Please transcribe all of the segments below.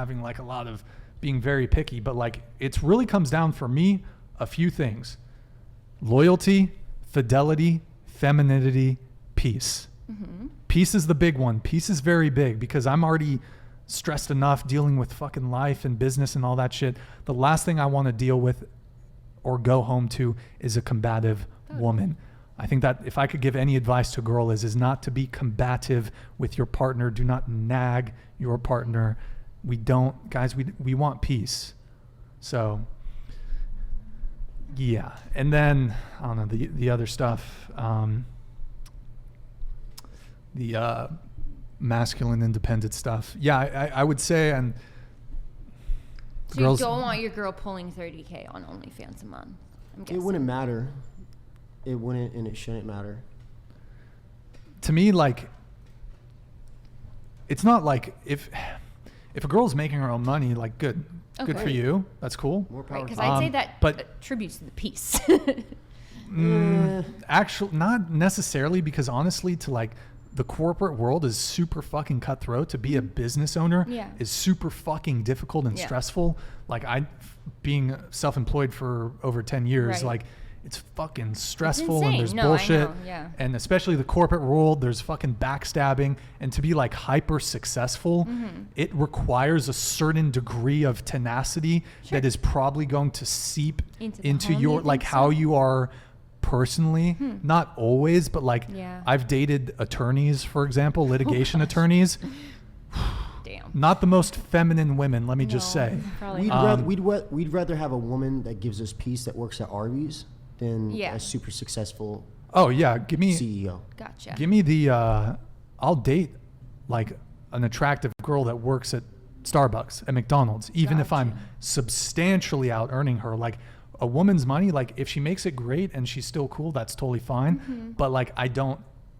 having like a lot of being very picky, but like it's really comes down for me a few things: loyalty, fidelity, femininity, peace. Peace is the big one. Peace is very big because I'm already stressed enough dealing with fucking life and business and all that shit. The last thing I want to deal with or go home to is a combative woman. I think that if I could give any advice to a girl is not to be combative with your partner. Do not nag your partner. We don't, guys, we want peace. So yeah. And then I don't know the other stuff, the masculine independent stuff. Yeah, I would say, and so girls, you don't want your girl pulling $30K on OnlyFans a month, I'm guessing. It wouldn't matter. It wouldn't and it shouldn't matter. To me, like, it's not like if a girl's making her own money, like good for you. That's cool. More power. Because I'd say that but attributes to the peace. Actually, not necessarily, because honestly, to like the corporate world is super fucking cutthroat. To be a business owner is super fucking difficult and stressful. Like being self-employed for over 10 years, like it's fucking stressful and there's bullshit. And especially the corporate world, there's fucking backstabbing. And to be like hyper successful, it requires a certain degree of tenacity that is probably going to seep into your, like how you are personally. Not always, but like I've dated attorneys, for example, litigation attorneys. Damn. Not the most feminine women, let me just say. We'd rather have a woman that gives us peace that works at Arby's than a super successful give me CEO. Gotcha. Give me the I'll date like an attractive girl that works at Starbucks, at McDonald's, even if I'm substantially out earning her. Like a woman's money, like if she makes it great and she's still cool, that's totally fine. But like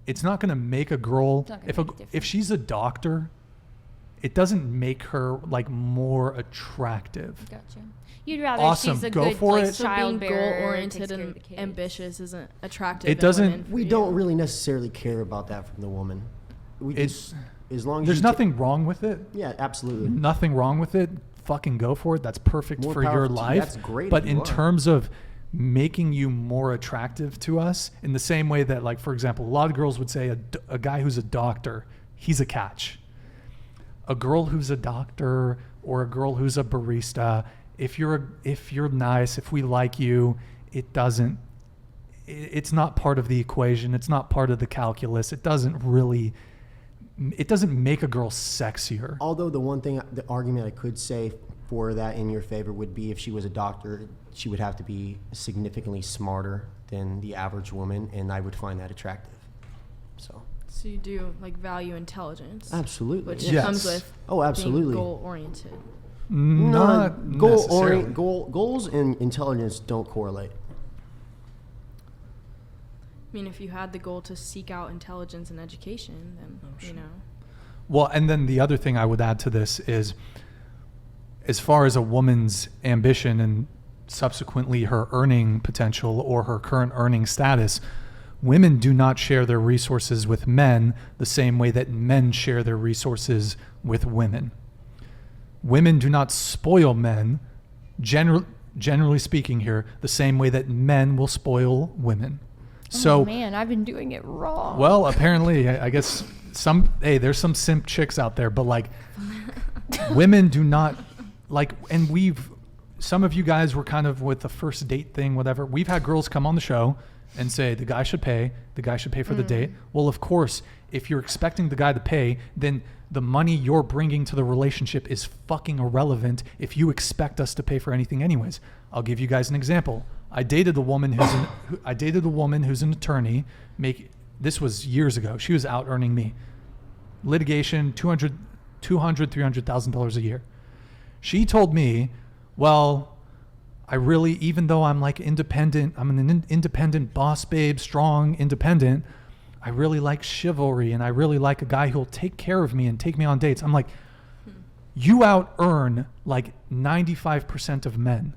it's not going to make a girl, if she's a doctor, it doesn't make her like more attractive. Gotcha. You'd rather she's a good like, child being goal-oriented and ambitious isn't attractive. It doesn't. We don't really necessarily care about that from the woman. As long as there's nothing wrong with it. Yeah, absolutely. Nothing wrong with it. Fucking go for it. That's perfect for your life. That's great. But in terms of making you more attractive to us, in the same way that, like, for example, a lot of girls would say a guy who's a doctor, he's a catch. A girl who's a doctor or a girl who's a barista, if you're nice, if we like you, it's not part of the equation. It's not part of the calculus. It doesn't make a girl sexier. Although the argument I could say for that in your favor would be if she was a doctor, she would have to be significantly smarter than the average woman, and I would find that attractive. So you do like value intelligence. Absolutely. Which comes with being goal-oriented. Not necessarily. Goals and intelligence don't correlate. I mean, if you had the goal to seek out intelligence and education, then, you know. Well, and then the other thing I would add to this is, as far as a woman's ambition and subsequently her earning potential or her current earning status, women do not share their resources with men the same way that men share their resources with women. Women do not spoil men, generally speaking here, the same way that men will spoil women. So, man, I've been doing it wrong. Well, apparently, I guess there's some simp chicks out there, but like women do not like, and some of you guys were kind of with the first date thing, whatever. We've had girls come on the show and say the guy should pay for the date. Well, of course, if you're expecting the guy to pay, then the money you're bringing to the relationship is fucking irrelevant if you expect us to pay for anything anyways. I'll give you guys an example. I dated a woman who's an attorney. This was years ago. She was out earning me. Litigation, $300,000 a year. She told me, well, even though I'm like independent, I'm an independent boss babe, strong, independent, I really like chivalry and I really like a guy who'll take care of me and take me on dates. I'm like, you out earn like 95% of men.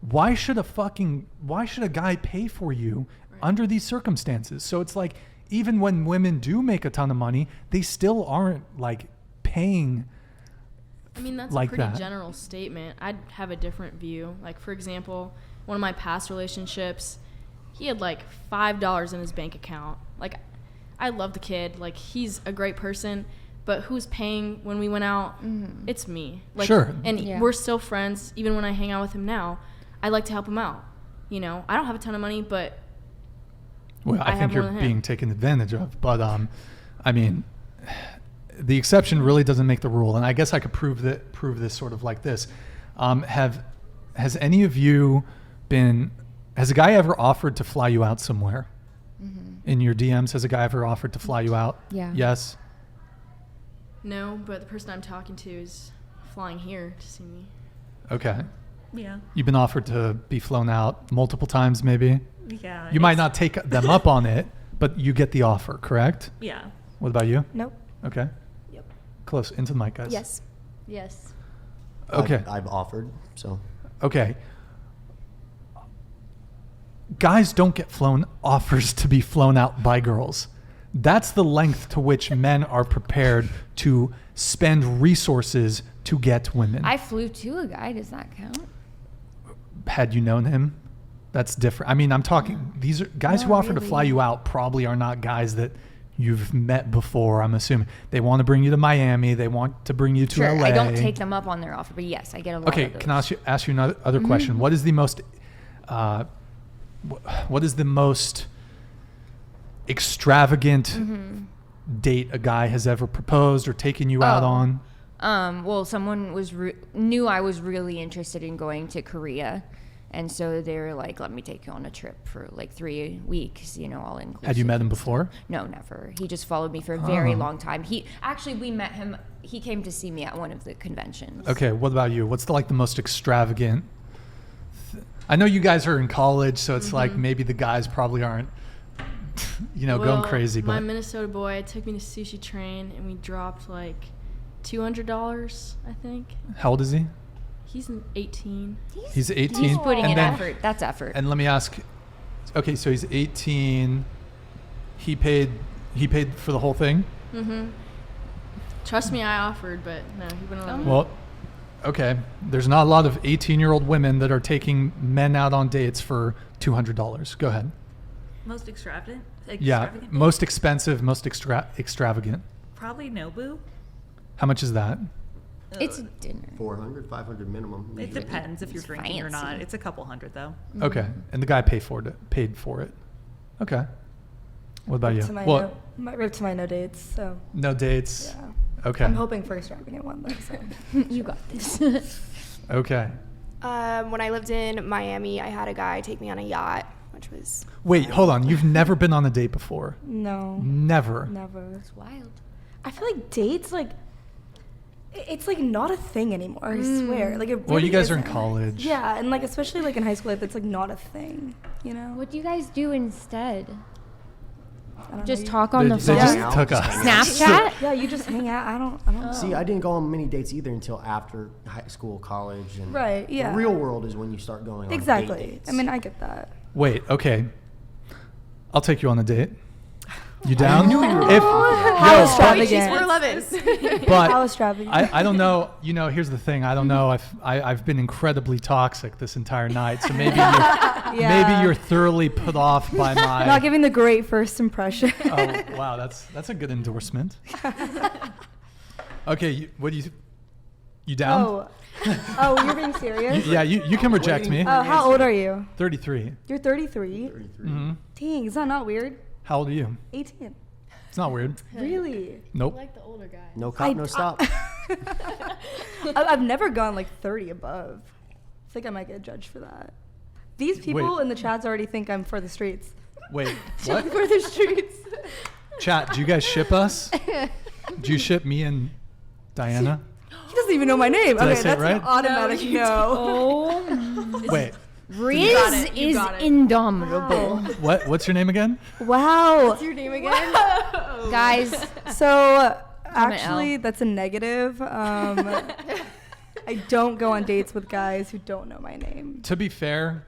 Why should a guy pay for you under these circumstances? So it's like, even when women do make a ton of money, they still aren't like paying I mean, that's like a pretty that. general statement. I'd have a different view. Like, for example, one of my past relationships, he had like $5 in his bank account. Like, I love the kid. Like, he's a great person. But who's paying when we went out? Mm-hmm. It's me. Like, sure. And we're still friends. Even when I hang out with him now, I like to help him out. You know, I don't have a ton of money, but I think you're being taken advantage of. But I mean, the exception really doesn't make the rule. And I guess I could prove this sort of like this. Has any of you has a guy ever offered to fly you out somewhere? Mm-hmm. In your DMs, has a guy ever offered to fly you out? Yeah. Yes. No, but the person I'm talking to is flying here to see me. Okay. Yeah. You've been offered to be flown out multiple times, maybe? Yeah. You might not take them up on it, but you get the offer, correct? Yeah. What about you? Nope. Okay. Yep. Close. Into the mic, guys. Yes. Yes. Okay. I've offered, so. Okay. Guys don't get offers to be flown out by girls. That's the length to which men are prepared to spend resources to get women. I flew to a guy. Does that count? Had you known him, that's different. I mean, I'm talking, these are guys who offer to fly you out probably are not guys that you've met before, I'm assuming. They want to bring you to Miami. They want to bring you to Sure, LA. I don't take them up on their offer, but yes, I get a lot Okay, of those. can I ask you another question? What is the most extravagant date a guy has ever proposed or taken you out on? Well, someone knew I was really interested in going to Korea, and so they were like, "Let me take you on a trip for like 3 weeks, all inclusive." Had you met him before? No, never. He just followed me for a very long time. We met him. He came to see me at one of the conventions. Okay, what about you? What's the most extravagant? I know you guys are in college, so it's like maybe the guys probably aren't, going crazy. But my Minnesota boy took me to Sushi Train, and we dropped like $200, I think. How old is he? He's 18. He's 18. He's putting and in then, effort. That's effort. And let me ask. Okay, so he's 18. He paid for the whole thing. Mm-hmm. Trust me, I offered, but no, he wouldn't let me. Well, okay. There's not a lot of 18-year-old women that are taking men out on dates for $200. Go ahead. Most extravagant? Yeah, most expensive, most extravagant. Probably Nobu. How much is that? It's dinner. 400, 500 minimum. It usually. depends if you're drinking or not. fancy. It's a couple hundred though. Okay, and the guy paid for it. Okay. What about you? Right to my no dates. So. No dates. Yeah. Okay. I'm hoping for extravagant one though. So. You got this. Okay. When I lived in Miami, I had a guy take me on a yacht, which was... Wait, hold on. You've never been on a date before? No. Never. Never. It's wild. I feel like dates it's like not a thing anymore. I swear. Like it. Really You guys are in isn't. college. Yeah, and especially in high school, it's like not a thing. What do you guys do instead? I don't Just know. talk on the They phone? just took us. Snapchat? Yeah, you just hang out. I don't know. See, I didn't go on many dates either until after high school, college, and Right, yeah. the real world is when you start going on Exactly. date dates. I mean, I get that. Wait, okay. I'll take you on a date. You down? I knew you were. How extravagant. We're 11. But How extravagant. I don't know. Here's the thing. I don't know. I've been incredibly toxic this entire night, so maybe maybe you're thoroughly put off by my. Not giving the great first impression. Oh wow, that's a good endorsement. Okay, what do you down? Oh, you're being serious? You can reject me. Oh, how old are you? 33. You're 33? 33. Mm-hmm. Dang, is that not weird? How old are you? 18. It's not weird. Really? Nope. I like the older guy. No cop, no stop. I've never gone 30 above. I think I might get judged for that. These people Wait. in the chats already think I'm for the streets. Wait, what? For the streets. Chat, do you guys ship us? Do you ship me and Diana? He doesn't even know my name. Did I Okay, say it that's right? an automatic no. Oh. Wait, Riz You is got it. indomitable. what's your name again? Wow. What's your name again? Guys, So I'm an actually, L. that's a negative. I don't go on dates with guys who don't know my name. To be fair,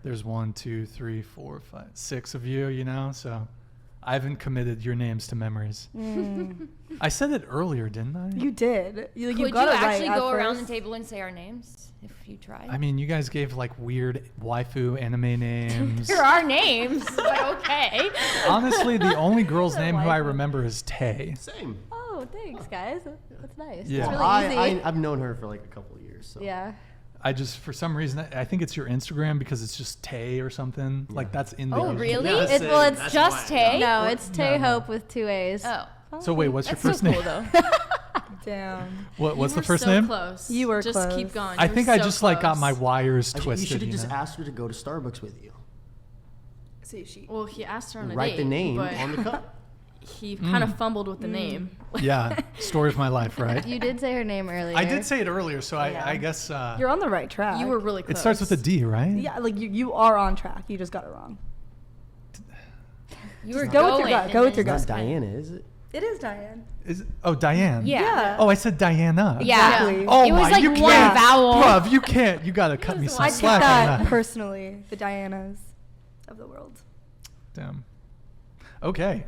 there's 1, 2, 3, 4, 5, 6 of you, so I haven't committed your names to memories. I said it earlier, didn't I? You did. You Could got you it right actually at go around the first. table and say our names if you tried? I mean, you guys gave like weird waifu anime names. There are names, but okay. Honestly, the only girl's name who I remember is Tay. Same. Oh, thanks, guys. That's nice. Yeah. It's Well, really easy. I've known her for like a couple of years. So. Yeah. I just, for some reason, I think it's your Instagram because it's just Tay or something. Like that's in there. Oh, really? Yeah, It's that's just Tay? No, it's Tay No. Hope with 2 A's. Oh. So wait, what's your That's first so name? cool, though. Damn. What's You the were first so name? Close. You were just close. keep going. I You were think I so just like got close. my wires You twisted. should have you just know? asked her to go to Starbucks with you. See, she. Well, he asked her on a Write date, the name but on the cup. he kind of fumbled with the name. Yeah, story of my life, right? You did say her name earlier. I did say it earlier, so I guess You're on the right track. You were really close. it starts with a D, right? Yeah, like you are on track. You just got it wrong. You were Go with your going, gut. and Go with then your It's gut. not Diana, is it? It is Diane. Diane. Yeah. Oh, I said Diana. Yeah. Exactly. Oh It was my, like you one can't, vowel. bruv, you can't. You gotta cut me some I take slack on that that. personally. The Dianas of the world. Damn. Okay.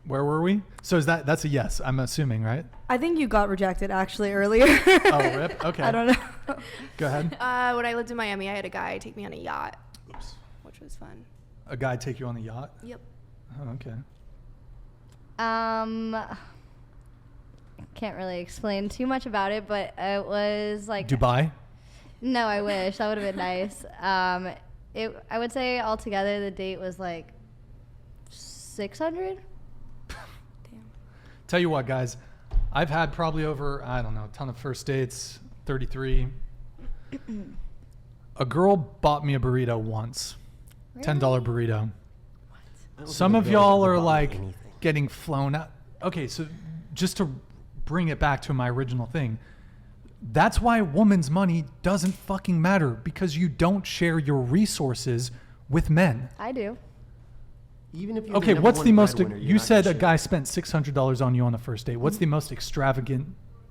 Where were we? So that's a yes, I'm assuming, right? I think you got rejected actually earlier. Oh, rip. Okay. I don't know. Go ahead. When I lived in Miami, I had a guy take me on a yacht, which was fun. A guy take you on a yacht? Yep. Oh, okay. Can't really explain too much about it, but it was like Dubai? No, I wish that would have been nice. I would say altogether the date was like 600. Tell you what, guys, I've had probably over, I don't know, a ton of first dates, 33. A girl bought me a burrito once. $10 burrito. I don't Some think of a girl's y'all ever are bought me like anything. getting flown out. Okay, so just to bring it back to my original thing, that's why a woman's money doesn't fucking matter, because you don't share your resources with men. I do. Even if you're Okay, the what's the number one most, breadwinner, you're you not said gonna a share. guy spent $600 on you on a first date. What's the most extravagant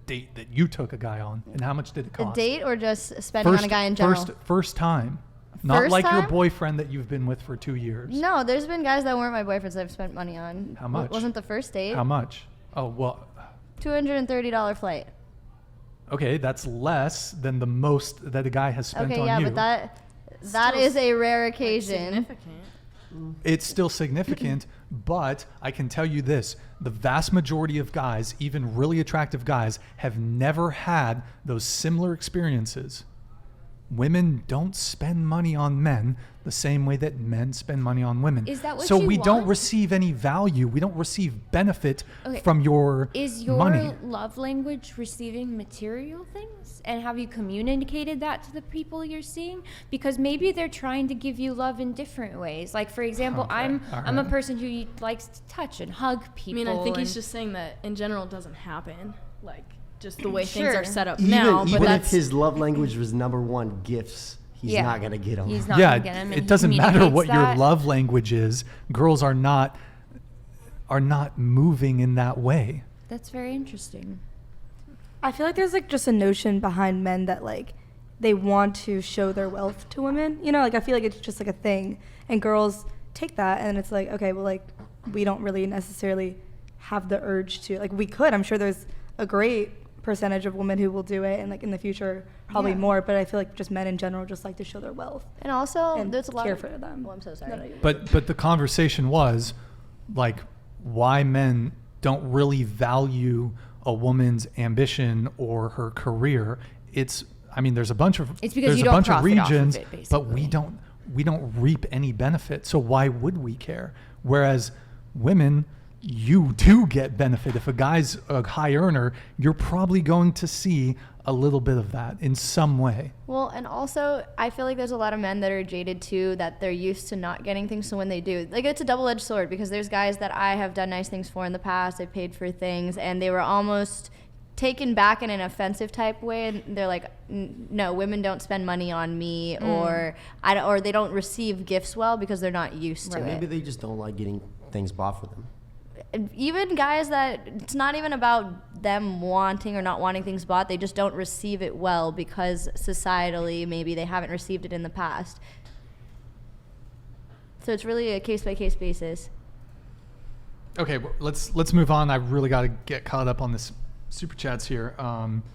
date that you took a guy on, and how much did it A cost? date or just spending on a guy in general? First time. Not First like your time? boyfriend that you've been with for 2 years. No, there's been guys that weren't my boyfriends that I've spent money on. How much? Wasn't the first date. How much? Oh, well, $230 flight. okay, that's less than the most that a guy has spent Okay, on yeah, you. but that Still is a rare Like, occasion. significant. It's still significant, but I can tell you this, the vast majority of guys, even really attractive guys, have never had those similar experiences. Women don't spend money on men the same way that men spend money on women. Is that what so you we don't want? receive any value. We don't receive benefit Okay. from your Is your money. love language receiving material things? And have you communicated that to the people you're seeing? Because maybe they're trying to give you love in different ways. Like, for example, Okay, I'm a alright. person who likes to touch and hug I people. mean, I think he's and- just saying that in general it doesn't happen. Like, just the way things Sure. are set up Even, now. But even if that's his love language was number one, gifts, he's Yeah. not gonna get them. He's not Yeah, gonna get him, and it he doesn't matter communicates what your that. love language is. Girls are not moving in that way. That's very interesting. I feel like there's like just a notion behind men that like they want to show their wealth to women. You know, like I feel like it's just like a thing, and girls take that and it's like, okay, well, like we don't really necessarily have the urge to, like we could. I'm sure there's a great percentage of women who will do it, and like in the future probably Yeah. more. But I feel like just men in general just like to show their wealth And also, and there's a lot care of for them. Oh, I'm so sorry. No, no, you're But the conversation was like why men don't really value a woman's ambition or her career. It's, I mean, there's a bunch of It's because there's you a don't bunch of profit off of regions, it, but we basically. don't reap any benefit. So why would we care? Whereas women, you do get benefit. If a guy's a high earner, you're probably going to see a little bit of that in some way. Well, and also, I feel like there's a lot of men that are jaded too, that they're used to not getting things. So when they do, like, it's a double-edged sword, because there's guys that I have done nice things for in the past. I paid for things, and they were almost taken back in an offensive type way. And they're like, no, women don't spend money on me, or or they don't receive gifts well because they're not used to Maybe it. they just don't like getting things bought for them. Even guys that it's not even about them wanting or not wanting things bought, they just don't receive it well because societally maybe they haven't received it in the past. So it's really a case by case basis. Okay, well, let's move on. I really got to get caught up on this super chats here.